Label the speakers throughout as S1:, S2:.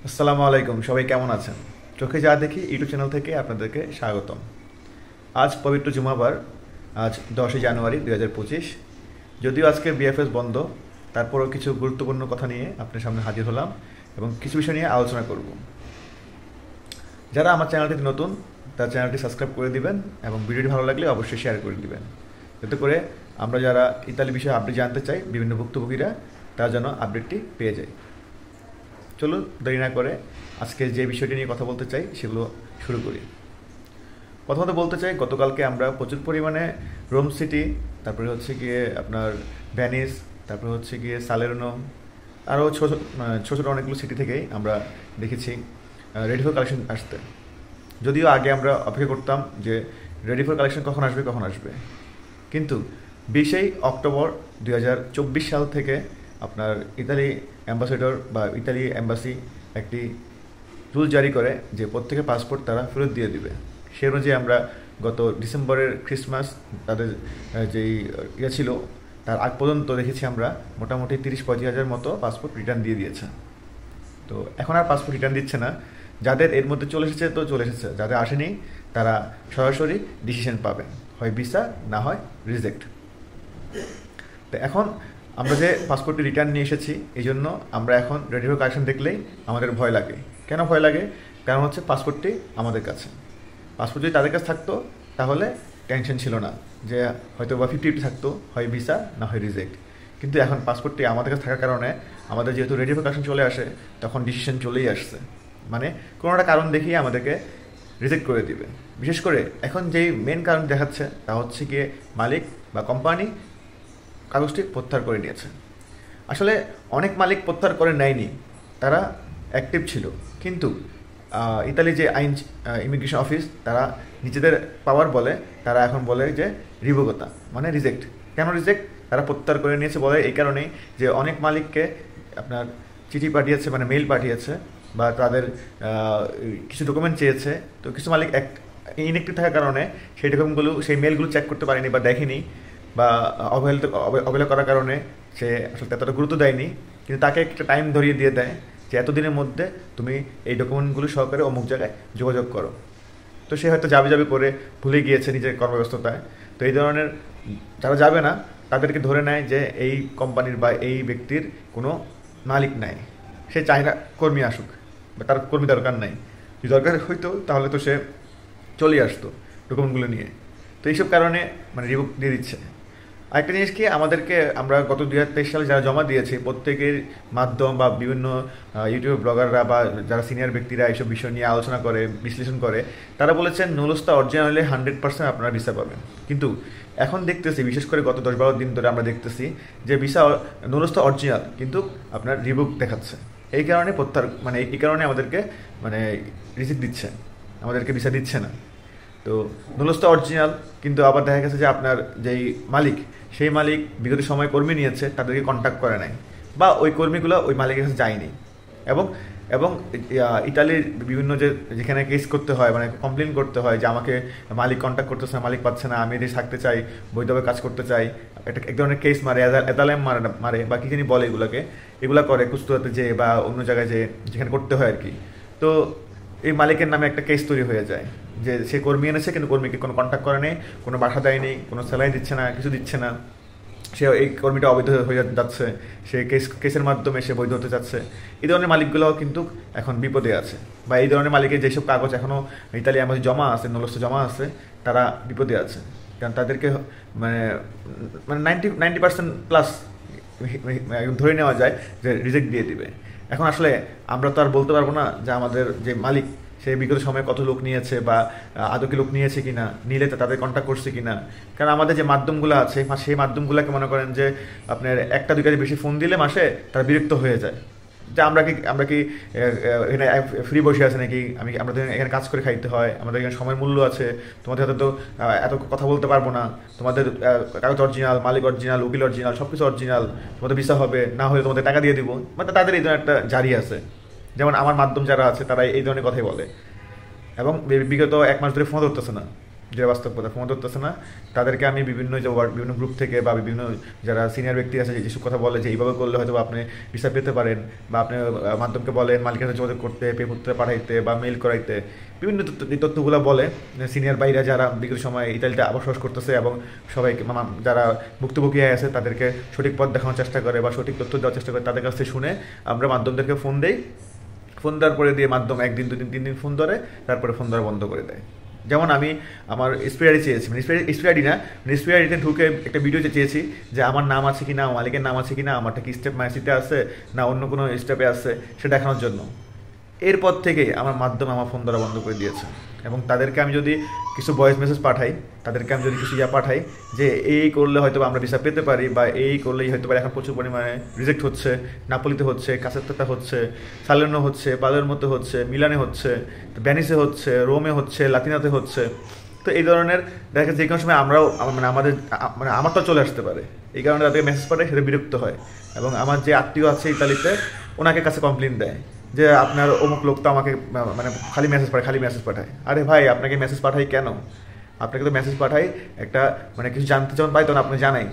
S1: আসসালামু আলাইকুম, সবাই কেমন আছেন? চোখে যা দেখি ইউটিউব চ্যানেল থেকে আপনাদেরকে স্বাগতম। আজ পবিত্র জুমাবার, আজ 10 জানুয়ারি 2025। যদিও আজকে বিএফএস বন্ধ, তারপরও কিছু গুরুত্বপূর্ণ কথা নিয়ে আপনার সামনে হাজির হলাম এবং কিছু বিষয় নিয়ে আলোচনা করব। যারা আমার চ্যানেলটিতে নতুন, তার চ্যানেলটি সাবস্ক্রাইব করে দিবেন এবং ভিডিওটি ভালো লাগলে অবশ্যই শেয়ার করে দিবেন, যাতে করে আমরা যারা ইতালি বিষয়ে আপডেট জানতে চাই, বিভিন্ন ভুক্তভোগীরা তারা যেন আপডেটটি পেয়ে যায়। চলুন দেরি না করে আজকে যে বিষয়টি নিয়ে কথা বলতে চাই সেগুলো শুরু করি। প্রথমত বলতে চাই, গতকালকে আমরা প্রচুর পরিমাণে রোম সিটি, তারপরে হচ্ছে গিয়ে আপনার ভ্যানিস, তারপরে হচ্ছে গিয়ে সালেরনো, আরও ছোট ছোটো অনেকগুলো সিটি থেকেই আমরা দেখেছি রেডি ফর কালেকশন আসতে। যদিও আগে আমরা অপেক্ষা করতাম যে রেডি ফর কালেকশন কখন আসবে, কিন্তু 20 অক্টোবর 2024 সাল থেকে আপনার ইতালি অ্যাম্বাসেডর বা ইতালি অ্যাম্বাসি একটি রুল জারি করে যে প্রত্যেকের পাসপোর্ট তারা ফেরত দিয়ে দিবে। সে অনুযায়ী আমরা গত ডিসেম্বরের ক্রিসমাস তাদের যেই ছিল তার আগ পর্যন্ত দেখেছি আমরা মোটামুটি 30-35 হাজার মতো পাসপোর্ট রিটার্ন দিয়ে দিয়েছে। তো এখন আর পাসপোর্ট রিটার্ন দিচ্ছে না। যাদের এর মধ্যে চলে এসেছে তো চলে এসেছে, যাদের আসেনি তারা সরাসরি ডিসিশন পাবে, হয় ভিসা না হয় রিজেক্ট। তো এখন আমরা যে পাসপোর্টটি রিটার্ন নিয়ে এসেছি, এই জন্য আমরা এখন রেডি ফর কালেকশন দেখলেই আমাদের ভয় লাগে। কেন ভয় লাগে? কারণ হচ্ছে পাসপোর্টটি আমাদের কাছে। পাসপোর্ট যদি তাদের কাছে থাকতো তাহলে টেনশন ছিল না, যে হয়তো বা 50-50 থাকতো, হয় ভিসা না হয় রিজেক্ট। কিন্তু এখন পাসপোর্টটি আমাদের কাছে থাকার কারণে আমাদের যেহেতু রেডি ফর কালেকশন চলে আসে, তখন ডিসিশন চলেই আসছে, মানে কোনো একটা কারণ দেখিয়ে আমাদেরকে রিজেক্ট করে দিবে। বিশেষ করে এখন যেই মেন কারণ দেখাচ্ছে তা হচ্ছে গিয়ে মালিক বা কোম্পানি কাগজটি প্রত্যাহার করে নিয়েছে। আসলে অনেক মালিক প্রত্যাহার করে নেয়নি, তারা অ্যাক্টিভ ছিল, কিন্তু ইতালি যে আইন ইমিগ্রেশন অফিস তারা নিজেদের পাওয়ার বলে তারা এখন বলে যে রিভোগতা, মানে রিজেক্ট। কেন রিজেক্ট? তারা প্রত্যাহার করে নিয়েছে বলে এই কারণেই যে অনেক মালিককে আপনার চিঠি পাঠিয়েছে, মানে মেইল পাঠিয়েছে, বা তাদের কিছু ডকুমেন্ট চেয়েছে। তো কিছু মালিক ইনঅ্যাক্টিভ থাকার কারণে সেই ডকুমেন্টগুলো, সেই মেলগুলো চেক করতে পারেনি বা দেখেনি, বা অবহেলা করার কারণে সে আসলে এতটা গুরুত্ব দেয়নি। কিন্তু তাকে একটা টাইম ধরিয়ে দিয়ে দেয় যে এতদিনের মধ্যে তুমি এই ডকুমেন্টগুলো সহকারে অমুক জায়গায় যোগাযোগ করো। তো সে হয়তো যাবে করে ভুলে গিয়েছে নিজের কর্মব্যস্ততায়। তো এই ধরনের যারা যাবে না তাদেরকে ধরে নেয় যে এই কোম্পানির বা এই ব্যক্তির কোনো মালিক নাই, সে চায় না কর্মী আসুক, বা তার কর্মী দরকার নাই। যদি দরকার হইতো তাহলে তো সে চলে আসতো ডকুমেন্টগুলো নিয়ে। তো এইসব কারণে মানে রিভোক দিয়ে দিচ্ছে। আরেকটা জিনিস কি, আমাদেরকে আমরা গত 2023 সালে যারা জমা দিয়েছি প্রত্যেকের মাধ্যম বা বিভিন্ন ইউটিউব ব্লগাররা বা যারা সিনিয়র ব্যক্তিরা এইসব বিষয় নিয়ে আলোচনা করে, বিশ্লেষণ করে, তারা বলেছেন নুলস্তা অরিজিনাল হলে 100% আপনারা ভিসা পাবেন। কিন্তু এখন দেখতেছি, বিশেষ করে গত 10-12 দিন ধরে আমরা দেখতেছি যে ভিসা নুলস্তা অরিজিনাল কিন্তু আপনার রিভোক দেখাচ্ছে। এই কারণে প্রত্যাহার, মানে এই কারণে আমাদেরকে মানে রিসিট দিচ্ছে, আমাদেরকে ভিসা দিচ্ছে না। তো নুলস্তা অরিজিনাল, কিন্তু আবার দেখা গেছে যে আপনার যেই মালিক, সেই মালিক বিগত সময় কর্মী নিয়েছে, তাদেরকে কন্ট্যাক্ট করে নাই, বা ওই কর্মীগুলো ওই মালিকের কাছে যায়নি। এবং এবং ইতালির বিভিন্ন যেখানে কেস করতে হয়, মানে কমপ্লেন করতে হয় যে আমাকে মালিক কন্ট্যাক্ট করতেছে না, মালিক পাচ্ছে না, আমি এদেশে থাকতে চাই, বৈধভাবে কাজ করতে চাই, একটা এক ধরনের কেস মারে, এদালেম মারে বা কী জানি বলে, এগুলা করে কুস্তুয়াতে যে বা অন্য জায়গায় যে যেখানে করতে হয় আর কি। তো এই মালিকের নামে একটা কেস তৈরি হয়ে যায় যে সে কর্মী এনেছে কিন্তু কর্মীকে কোনো কন্ট্যাক্ট করে নেই, কোনো বাসা দেয়নি, কোনো স্যালারি দিচ্ছে না, কিছু দিচ্ছে না, সে এই কর্মীটা অবৈধ হয়ে যাচ্ছে, সে কেসের মাধ্যমে সে বৈধ হতে চাচ্ছে। এই ধরনের মালিকগুলোও কিন্তু এখন বিপদে আছে, বা এই ধরনের মালিকের যেসব কাগজ এখনও ইতালি আমাদের জমা আছে, নলস্ত জমা আছে, তারা বিপদে আছে। কারণ তাদেরকে মানে মানে 90% প্লাস ধরে নেওয়া যায় যে রিজেক্ট দিয়ে দিবে। এখন আসলে আমরা তো আর বলতে পারবো না যে আমাদের যে মালিক সে বিগত সময়ে কত লোক নিয়েছে, বা আদৌ কি লোক নিয়েছে কিনা, নিলে তো তাদের কন্ট্যাক্ট করছে কিনা। কারণ আমাদের যে মাধ্যমগুলো আছে সেই মাধ্যমগুলোকে মনে করেন যে আপনার একটা দুই কাজে বেশি ফোন দিলে মাসে তারা বিরক্ত হয়ে যায় যে আমরা কি এখানে ফ্রি বসে আছে নাকি, আমরা তো এখানে কাজ করে খাইতে হয়, আমাদের এখানে সময়ের মূল্য আছে, তোমাদের হাতে তো এত কথা বলতে পারবো না, তোমাদের কাগজ অরিজিনাল, মালিক অরিজিনাল, উকিল অরিজিনাল, সব কিছু অরিজিনাল, তোমাদের ভিসা হবে, না হলে তোমাদের টাকা দিয়ে দিব, মানে তাদের এই ধরনের একটা জারি আছে। যেমন আমার মাধ্যম যারা আছে তারা এই ধরনের কথাই বলে, এবং বিগত 1 মাস ধরে ফোন ধরতেছে না, যেটা বাস্তব কথা, ফোন ধরতেছে না। তাদেরকে আমি বিভিন্ন বিভিন্ন গ্রুপ থেকে বা বিভিন্ন যারা সিনিয়র ব্যক্তি আছে যেসব কথা বলে যে এইভাবে করলে হয়তো আপনি ভিসা পেতে পারেন, বা আপনি মাধ্যমকে বলেন মালিকের সাথে যোগাযোগ করতে, পেপত্রে পাঠাইতে বা মেইল করাইতে, বিভিন্ন এই তথ্যগুলো বলে সিনিয়র বাইরা যারা বিগত সময় ইতালিতে বসবাস করতেছে এবং সবাইকে যারা ভুক্তভোগী হয়ে আছে তাদেরকে সঠিক পথ দেখানোর চেষ্টা করে বা সঠিক তথ্য দেওয়ার চেষ্টা করে, তাদের কাছ থেকে শুনে আমরা মাধ্যমদেরকে ফোন দেই। ফোন দেওয়ার পরে দিয়ে মাধ্যম 1 দিন 2 দিন 3 দিন ফোন ধরে, তারপরে ফোন ধরা বন্ধ করে দেয়। যেমন আমি আমার এসপিআইডি চেয়েছি, এসপিআইডি না, এসপিআইডিতে ঢুকে একটা ভিডিওতে চেয়েছি যে আমার নাম আছে কি না, মালিকের নাম আছে কি না, আমারটা কি স্টেপ মাইসিতে আছে না অন্য কোনো স্টেপে আছে সেটা দেখানোর জন্য। এরপর থেকেই আমার মাধ্যম আমার ফোন ধরা বন্ধ করে দিয়েছে। এবং তাদেরকে আমি যদি কিছু ভয়েস মেসেজ পাঠাই, তাদেরকে আমি যদি কিছু পাঠাই যে এই করলে হয়তো আমরা ভিসা পেতে পারি, বা এই করলেই হয়তো এখন প্রচুর পরিমাণে রিজেক্ট হচ্ছে, নাপোলিতে হচ্ছে, কাসেত্তাতে হচ্ছে, সালের্নো হচ্ছে, পালেরমোতে হচ্ছে, মিলানে হচ্ছে, ভ্যানিসে হচ্ছে, রোমে হচ্ছে, লাতিনাতে হচ্ছে। তো এই ধরনের দেখা যাচ্ছে যে কোনো সময় আমরাও আমারটা চলে আসতে পারে, এই কারণে তাদেরকে মেসেজ পাঠাই, সেটা বিরক্ত হয়। এবং আমার যে আত্মীয় আছে ইতালিতে ওনাকে কাছে কমপ্লেন দেয় যে আপনার অমুক লোক তো আমাকে খালি মেসেজ পাঠায়। আরে ভাই, আপনাকে মেসেজ পাঠাই কেন? আপনাকে তো মেসেজ পাঠাই একটা কিছু জানতে যখন পাই তখন আপনি জানাই।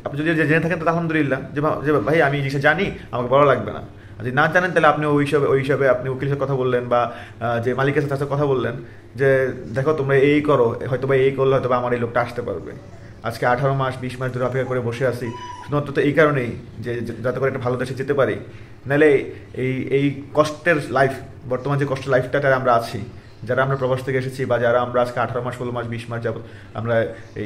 S1: আপনি যদি জেনে থাকেন তো আলহামদুলিল্লাহ, যে ভাই আমি এই জিনিসটা জানি, আমাকে বলা লাগবে না। আর যদি না জানেন তাহলে আপনি ওই হিসাবে আপনি উকিলের সাথে কথা বললেন বা যে মালিকের সাথে কথা বললেন যে দেখো তোমরা এই করো, হয়তো বা এই করলে হয়তো বা আমার এই লোকটা আসতে পারবে। আজকে 18 মাস 20 মাস ধরে অপেক্ষা করে বসে আছি শুধুমাত্র তো এই কারণেই যে যাতে করে একটা ভালো দেশে যেতে পারি। নাহলে এই কষ্টের লাইফ, বর্তমান যে কষ্টের লাইফটাতে আমরা আছি, যারা আমরা প্রবাস থেকে এসেছি বা যারা আমরা আজকে 18 মাস 16 মাস 20 মাস যাবত আমরা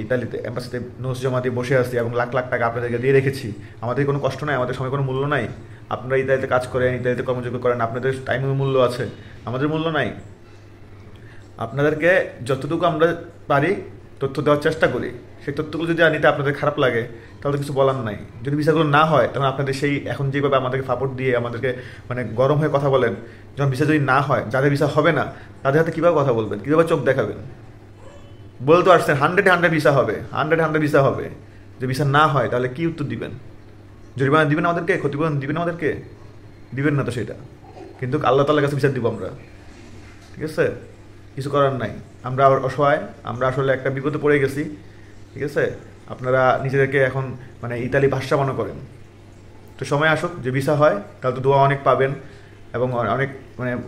S1: ইতালিতে এম্বাসিতে নোস জমা দিয়ে বসে আছি এবং লাখ লাখ টাকা আপনাদেরকে দিয়ে রেখেছি, আমাদের কোনো কষ্ট নাই, আমাদের সময় কোনো মূল্য নাই। আপনারা ইতালিতে কাজ করেন, ইতালিতে কর্মযোগ্য করেন, আপনাদের টাইমের মূল্য আছে, আমাদের মূল্য নাই। আপনাদেরকে যতটুকু আমরা পারি তথ্য দেওয়ার চেষ্টা করি, সেই তথ্যগুলো যদি নিতে আপনাদের খারাপ লাগে তাহলে কিছু বলার নাই। যদি ভিসাগুলো না হয় তখন আপনাদের সেই এখন যেভাবে আমাদেরকে সাপোর্ট দিয়ে আমাদেরকে গরম হয়ে কথা বলেন, যখন ভিসা যদি না হয়, যাদের ভিসা হবে না তাদের হাতে কীভাবে কথা বলবেন, কীভাবে চোখ দেখাবেন? বলতে আসছেন 100 ভিসা হবে, 100 ভিসা হবে, যে ভিসা না হয় তাহলে কি উত্তর দিবেন? জরিমানা দিবেন আমাদেরকে, ক্ষতিপূরণ দিবেন আমাদেরকে? দিবেন না তো সেটা, কিন্তু আল্লাহ তাআলার কাছে বিচার দিব আমরা। ঠিক আছে, কিছু করার নাই, আমরা অসহায়, আমরা আসলে একটা বিপদে পড়ে গেছি। ঠিক আছে, আপনারা নিজেদেরকে এখন ইতালি ভাষা মনে করেন, তো সময় আসুক, যে ভিসা হয় তাহলে তো দোয়া অনেক পাবেন এবং অনেক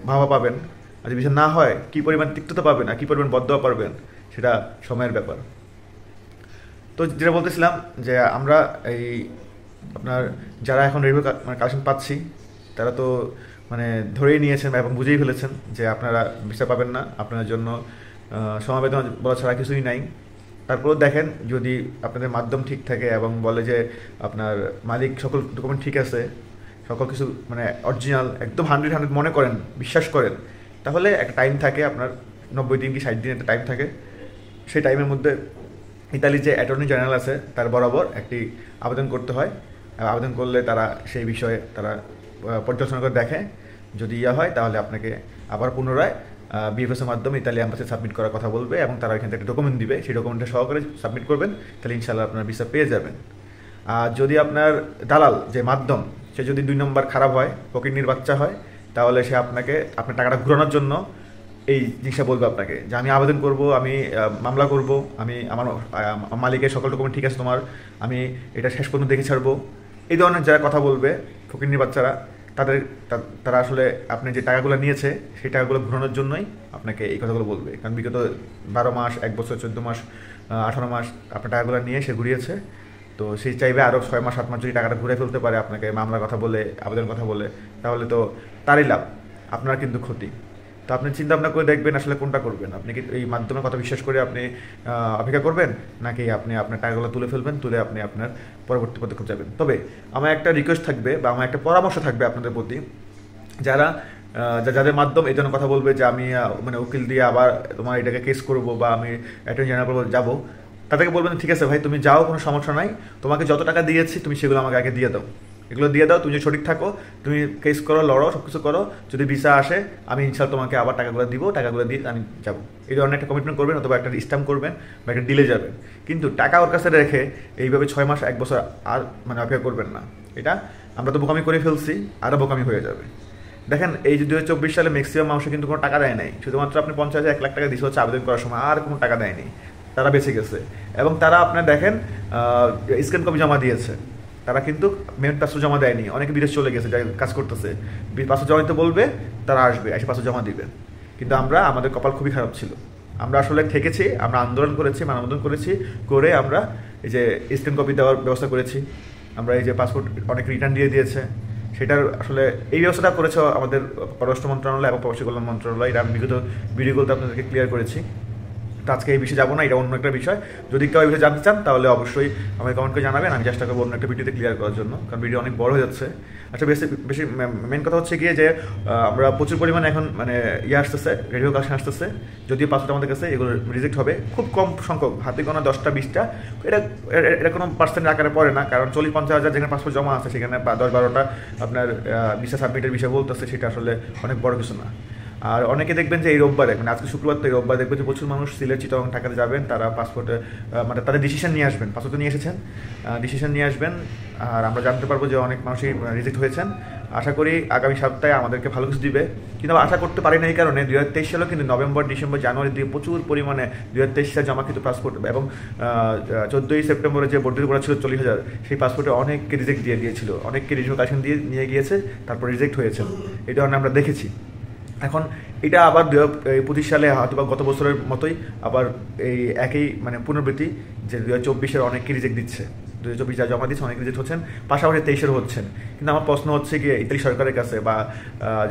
S1: ভাবা পাবেন। আর যদি ভিসা না হয় কী পরিমাণ তিক্ততা পাবেন আর কী পরিমাণ বদদোয়া পারবেন সেটা সময়ের ব্যাপার। তো যেটা বলতেছিলাম যে আমরা আপনার যারা এখন রেভিউ কালেকশন পাচ্ছি তারা তো ধরেই নিয়েছেন এবং বুঝেই ফেলেছেন যে আপনারা ভিসা পাবেন না, আপনার জন্য সমবেদনা বলা ছাড়া কিছুই নাই। তারপরেও দেখেন যদি আপনাদের মাধ্যম ঠিক থাকে এবং বলে যে আপনার মালিক সকল ডকুমেন্ট ঠিক আছে, সকল কিছু অরিজিনাল একদম 100 মনে করেন, বিশ্বাস করেন, তাহলে একটা টাইম থাকে, আপনার 90 দিন কি 60 দিন একটা টাইম থাকে। সেই টাইমের মধ্যে ইতালির যে অ্যাটর্নি জেনারেল আছে তার বরাবর একটি আবেদন করতে হয়। আবেদন করলে তারা সেই বিষয়ে তারা পর্যালোচনা করে দেখে, যদি হয় তাহলে আপনাকে আবার পুনরায় বিএফএসের মাধ্যমে ইতালি অ্যাম্বাসি সাবমিট করার কথা বলবে এবং তারা এখান থেকে একটা ডকুমেন্ট দিবে, সেই ডকুমেন্টটা সহকারে সাবমিট করবেন, তাহলে ইনশাআল্লাহ আপনার ভিসা পেয়ে যাবেন। আর যদি আপনার দালাল যে মাধ্যম সে যদি 2 নম্বর খারাপ হয়, ফকিন্নির বাচ্চা হয়, তাহলে সে আপনার টাকাটা ঘুরানোর জন্য এই জিনিসটা বলবে আপনাকে যে আমি আবেদন করব, আমি মামলা করব, আমি আমার মালিকের সকল ডকুমেন্ট ঠিক আছে তোমার, আমি এটা শেষ পর্যন্ত দেখে ছাড়বো। এই ধরনের যারা কথা বলবে ফকিন্নির বাচ্চারা, তারা আসলে আপনি যে টাকাগুলো নিয়েছে সেই টাকাগুলো ঘুরানোর জন্যই আপনাকে এই কথাগুলো বলবে। কারণ বিগত 12 মাস 1 বছর 14 মাস 18 মাস আপনার টাকাগুলো নিয়ে সে ঘুরিয়েছে, তো সেই চাইবে আরও 6 মাস 7 মাস যদি টাকাটা ঘুরে ফেলতে পারে আপনাকে মামলার কথা বলে, আবেদনের কথা বলে, তাহলে তো তারই লাভ, আপনার কিন্তু ক্ষতি। তো আপনি চিন্তা ভাবনা করে দেখবেন আসলে কোনটা করবেন। আপনি কি এই মাধ্যমের কথা বিশ্বাস করে আপনি অপেক্ষা করবেন, নাকি আপনি আপনার টাকাগুলো তুলে ফেলবেন, তুলে আপনি আপনার পরবর্তী পদক্ষেপ যাবেন? তবে আমার একটা রিকোয়েস্ট থাকবে বা আমার একটা পরামর্শ থাকবে আপনাদের প্রতি, যাদের মাধ্যম এই জন্য কথা বলবে যে আমি উকিল দিয়ে আবার তোমার এটাকে কেস করবো বা আমি অ্যাটর্নি জেনারেল যাবো, তাদেরকে বলবেন ঠিক আছে ভাই, তুমি যাও, কোনো সমস্যা নাই, তোমাকে যত টাকা দিয়েছি তুমি সেগুলো আমাকে আগে দিয়ে দাও, এগুলো দিয়ে দাও, তুমি যদি সঠিক থাকো তুমি কেস করো, লড়ো, সব কিছু করো, যদি ভিসা আসে আমি ইনশাল্লাহ তোমাকে আবার টাকাগুলো দিব, টাকাগুলো দিয়ে আমি যাবো। এই ধরনের একটা কমিটমেন্ট করবেন অথবা একটা স্ট্যাম্প করবেন বা একটা ডিলে যাবেন, কিন্তু টাকা ওর কাছে রেখে এইভাবে 6 মাস 1 বছর আর অপেক্ষা করবেন না। এটা আমরা তো বোকামি করে ফেলছি, আরও বোকামি হয়ে যাবে। দেখেন এই যে 2024 সালে ম্যাক্সিমাম মানুষ কিন্তু কোনো টাকা দেয় নাই, শুধুমাত্র আপনি 50,000-1 লাখ টাকা দিয়েছে হচ্ছে আবেদন করার সময়, আর কোনো টাকা দেয়নি, তারা বেঁচে গেছে। এবং তারা আপনার দেখেন স্ক্যান কপি জমা দিয়েছে, তারা কিন্তু মেরিট পাসপোর্ট জমা দেয়নি, অনেকে বিদেশ চলে গেছে যারা কাজ করতেছে, পাসপোর্ট জমা দিতে বলবে তারা আসবে, এসে পাসপোর্ট জমা দিবে। কিন্তু আমাদের কপাল খুবই খারাপ ছিল, আমরা আসলে ঠেকেছি, আমরা আন্দোলন করেছি, মানববন্ধন করেছি, করে আমরা এই যে স্ক্যান কপি দেওয়ার ব্যবস্থা করেছি, আমরা এই যে পাসপোর্ট অনেক রিটার্ন দিয়ে দিয়েছে, সেটার আসলে এই ব্যবস্থাটা করেছে আমাদের পররাষ্ট্র মন্ত্রণালয় এবং প্রবাসী কল্যাণ মন্ত্রণালয়। এটা আমি বিগত ভিডিওগুলোতে আপনাদেরকে ক্লিয়ার করেছি। তো আজকে এই বিষয়ে যাবো না, এটা অন্য একটা বিষয়। যদি কেউ এই বিষয়ে জানতে চান তাহলে অবশ্যই আমাকে কমেন্ট করে জানাবেন, আমি চেষ্টা করবো অন্য একটা ভিডিওতে ক্লিয়ার করার জন্য, কারণ ভিডিও অনেক বড় হয়ে যাচ্ছে। আচ্ছা, বেশি মেন কথা হচ্ছে গিয়ে যে আমরা প্রচুর পরিমাণে এখন মানে আসতেছে, রেডিও কালেকশন আসতেছে, যদিও পাসপোর্ট আমাদের কাছে এগুলো রিজেক্ট হবে খুব কম সংখ্যক, হাতে গোনা 10টা-20টা, এটা কোনো পার্সেন্টের আকারে পড়ে না, কারণ 40-50 হাজার যেখানে পাসপোর্ট জমা আছে সেখানে 10-12টা আপনার ভিসা সাবমিটের বিষয় বলতেছে, সেটা আসলে অনেক বড় কিছু না। আর অনেকে দেখবেন যে এই রোববারে, মানে আজকে শুক্রবার, তো এই রোববার দেখবেন যে প্রচুর মানুষ সিলেট, চিটাগং, ঢাকাতে যাবেন, তারা পাসপোর্টে মানে তাদের ডিসিশন নিয়ে আসবেন, পাসপোর্ট নিয়ে এসেছেন, ডিসিশন নিয়ে আসবেন, আর আমরা জানতে পারবো যে অনেক মানুষই রিজেক্ট হয়েছেন। আশা করি আগামী সপ্তাহে আমাদেরকে ভালো কিছু দিবে, কিন্তু আশা করতে পারি না এই কারণে 2023 সালেও কিন্তু নভেম্বর, ডিসেম্বর, জানুয়ারি দিয়ে প্রচুর পরিমাণে 2023 সালে জমাকৃত পাসপোর্ট এবং 14ই সেপ্টেম্বরে যে বর্ধিত করা ছিল 40,000, সেই পাসপোর্টে অনেককে রিজেক্ট দিয়ে দিয়েছিল, অনেককে রিনিউয়াল কালেকশন দিয়ে নিয়ে গিয়েছে, তারপর রিজেক্ট হয়েছে, এই ধরনের আমরা দেখেছি। এখন এটা আবার 2025 সালে হয়তো বা গত বছরের মতোই আবার এই একই মানে পুনরাবৃত্তি, যে 2024-এর অনেককে রিজেক্ট দিচ্ছে, 2024 যারা জমা দিচ্ছে অনেক রিজেক্ট হচ্ছেন, পাশাপাশি 23-এর হচ্ছেন। কিন্তু আমার প্রশ্ন হচ্ছে গিয়ে ইতালি সরকারের কাছে বা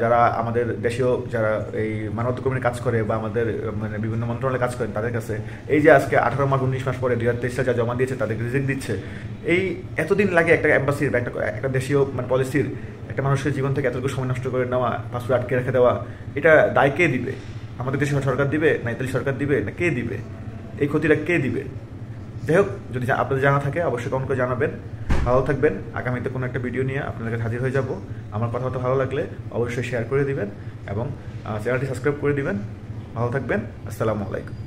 S1: যারা আমাদের দেশীয় যারা এই মানবাধিকার কর্মীর কাজ করে বা আমাদের মানে বিভিন্ন মন্ত্রণালয়ে কাজ করেন তাদের কাছে, এই যে আজকে 18 মাস 19 মাস পরে 2023 সালে যা জমা দিয়েছে তাদেরকে রিজেক্ট দিচ্ছে, এই এতদিন লাগে একটা এম্বাসির বা একটা দেশীয় মানে পলিসির একটা মানুষের জীবন থেকে এতটুকু সময় নষ্ট করে নেওয়া, পাসপোর্ট আটকে রেখে দেওয়া, এটা দায় কে দিবে? আমাদের দেশের সরকার দিবে, না ইতালি সরকার দিবে, না কে দিবে? এই ক্ষতিটা কে দিবে? যাই হোক, যদি আপনাদের জানা থাকে অবশ্যই কমেন্ট করে জানাবেন। ভালো থাকবেন, আগামীতে কোনো একটা ভিডিও নিয়ে আপনাদের কাছে হাজির হয়ে যাব। আমার কথাবার্তা ভালো লাগলে অবশ্যই শেয়ার করে দিবেন এবং চ্যানেলটি সাবস্ক্রাইব করে দিবেন। ভালো থাকবেন, আসসালামু আলাইকুম।